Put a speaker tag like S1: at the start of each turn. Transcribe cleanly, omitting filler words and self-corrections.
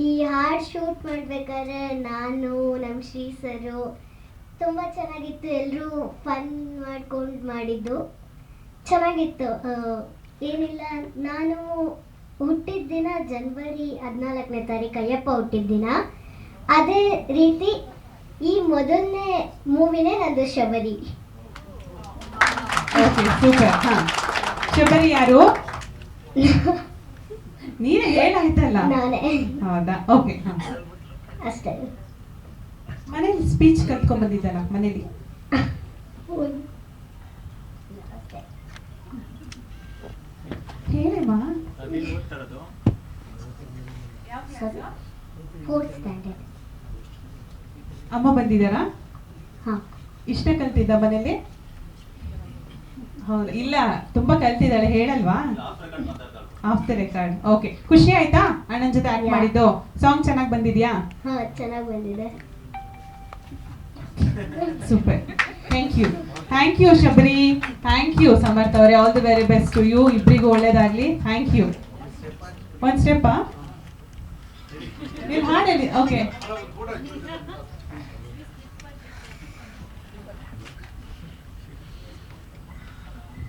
S1: ಈ ಹಾಡು ಶೂಟ್ ಮಾಡಬೇಕಾದ್ರೆ ನಾನು ನಮ್ಮ ಶ್ರೀ ಸರು ತುಂಬ ಚೆನ್ನಾಗಿತ್ತು. ಎಲ್ಲರೂ ಫನ್ ಮಾಡ್ಕೊಂಡು ಮಾಡಿದ್ದು ಚೆನ್ನಾಗಿತ್ತು. ಏನಿಲ್ಲ, ನಾನು ಹುಟ್ಟಿದ ದಿನ ಜನವರಿ 14ನೇ ತಾರೀಕು, ಅಯ್ಯಪ್ಪ ಹುಟ್ಟಿದ ದಿನ. ಅದೇ ರೀತಿ ಈ ಮೊದಲನೇ ಮೂವಿನೇ ನಂದು ಶಬರಿ.
S2: Okay, super. ಹಾಂ, ಶಬರಿ ಯಾರು? ನೀನೇ ಹೇಳಾಯ್ತಲ್ಲ.
S1: ನಾನೇ.
S2: ಹೌದಾ? ಓಕೆ. ಹಾಂ,
S1: ಅಷ್ಟೇ.
S2: ಮನೇಲಿ ಸ್ಪೀಚ್ ಕಲ್ತ್ಕೊಂಡ್ ಬಂದಿದ್ದಲ್ಲ ಮನೇಲಿ?
S1: ಅಷ್ಟೇ.
S2: ಹೇಳಮ್ಮ.
S1: Fourth standard.
S2: ಅಮ್ಮ ಬಂದಿದ್ದಾರಾ?
S1: ಹಾಂ.
S2: ಇಷ್ಟ ಕಲ್ತಿದ್ದ ಮನೇಲಿ? ಹೌದು. ಇಲ್ಲ, ತುಂಬಾ ಕಲ್ತಿದ್ದಾಳೆ, ಹೇಳಲ್ವಾ? Off the record. ಓಕೆ, ಖುಷಿ ಆಯ್ತಾ ಅಣ್ಣನ ಜೊತೆ ಆಕ್ಟ್ ಮಾಡಿದ್ದು? ಸಾಂಗ್ ಚೆನ್ನಾಗಿ ಬಂದಿದ್ಯಾ?
S1: ಹಾಂ, ಚೆನ್ನಾಗಿ ಬಂದಿದೆ.
S2: Super. Thank you Shabari. Thank you Samarth ಅವರೇ. All the very best to you. ಇಬ್ಬರಿಗೂ ಒಳ್ಳೇದಾಗ್ಲಿ. Thank you. ಒಂದು ಸ್ಟೆಪ್ಪಾ ನೀವು ಹಾಡಲಿ? ಓಕೆ.